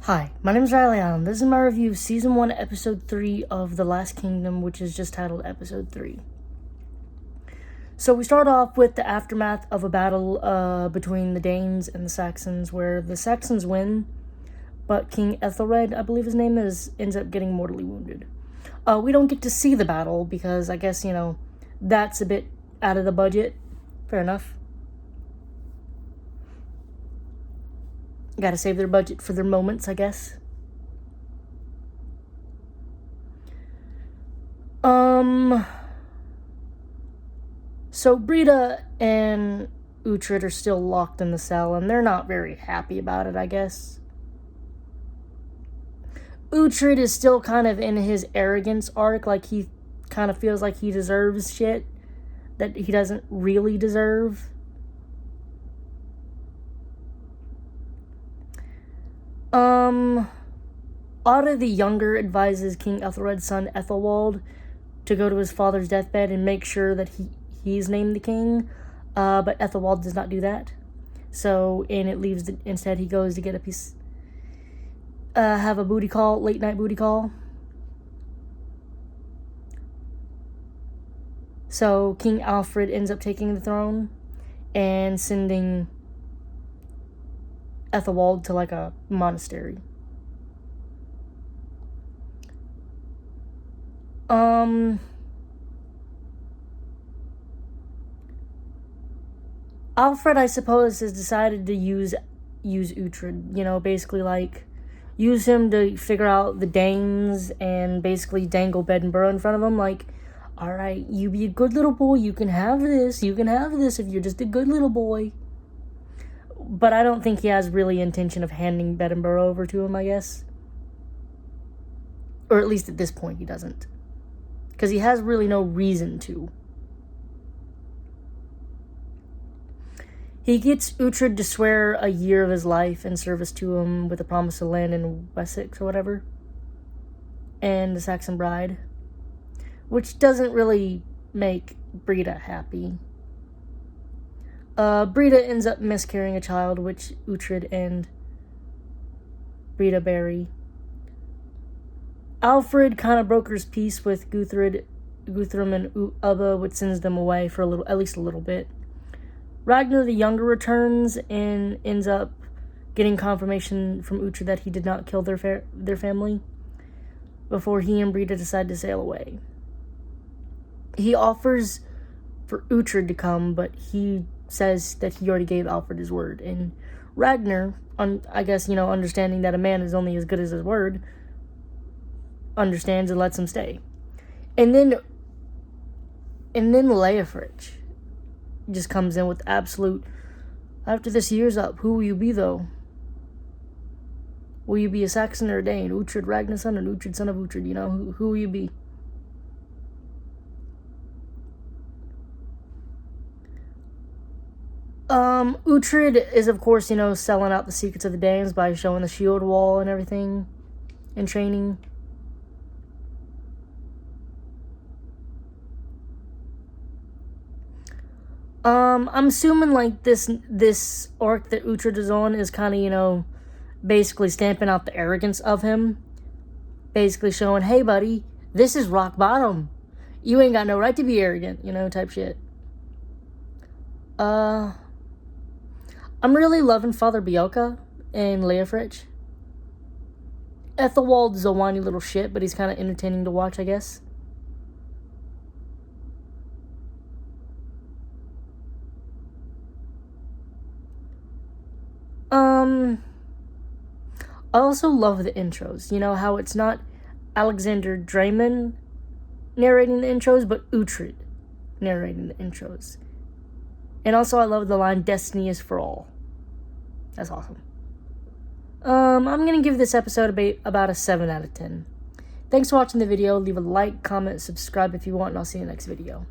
Hi, my name is Riley Allen. This is my review of Season 1, Episode 3 of The Last Kingdom, which is just titled Episode 3. So we start off with the aftermath of a battle between the Danes and the Saxons, where the Saxons win, but King Ethelred, I believe his name is, ends up getting mortally wounded. We don't get to see the battle because I guess, that's a bit out of the budget. Fair enough. Gotta save their budget for their moments, I guess. So Brita and Uhtred are still locked in the cell, and they're not very happy about it, I guess. Uhtred is still kind of in his arrogance arc, like he kind of feels like he deserves shit that he doesn't really deserve. Otta the Younger advises King Ethelred's son Ethelwald to go to his father's deathbed and make sure that he's named the king, but Ethelwald does not do that. Instead he goes to get a piece, have a booty call, late night booty call. So King Alfred ends up taking the throne and sending Ethelwald to like a monastery. Alfred, I suppose, has decided to use Uhtred, basically like use him to figure out the Danes and basically dangle Edinburgh in front of him like, all right, you be a good little boy, you can have this if you're just a good little boy. But I don't think he has really intention of handing Edinburgh over to him, I guess. Or at least at this point he doesn't. Because he has really no reason to. He gets Uhtred to swear a year of his life in service to him with a promise of land in Wessex or whatever. And the Saxon bride. Which doesn't really make Brita happy. Brita ends up miscarrying a child, which Uhtred and Brita bury. Alfred kind of brokers peace with Guthrum and Ubba, which sends them away for at least a little bit. Ragnar the Younger returns and ends up getting confirmation from Uhtred that he did not kill their family before he and Brita decide to sail away. He offers for Uhtred to come, but he says that he already gave Alfred his word. And Ragnar, I guess, understanding that a man is only as good as his word, understands and lets him stay. And then Leofric just comes in with absolute, after this year's up, who will you be, though? Will you be a Saxon or a Dane? Uhtred Ragnar's son and Uhtred son of Uhtred, who will you be? Uhtred is, of course, selling out the secrets of the Danes by showing the shield wall and everything in training. I'm assuming, like, this arc that Uhtred is on is kind of, basically stamping out the arrogance of him. Basically showing, hey, buddy, this is rock bottom. You ain't got no right to be arrogant, type shit. I'm really loving Father Bielka and Leofric. Ethelwald is a whiny little shit, but he's kind of entertaining to watch, I guess. I also love the intros. How it's not Alexander Draymond narrating the intros, but Uhtred narrating the intros. And also I love the line, "Destiny is for all." That's awesome. I'm going to give this episode about a 7 out of 10. Thanks for watching the video. Leave a like, comment, subscribe if you want, and I'll see you in the next video.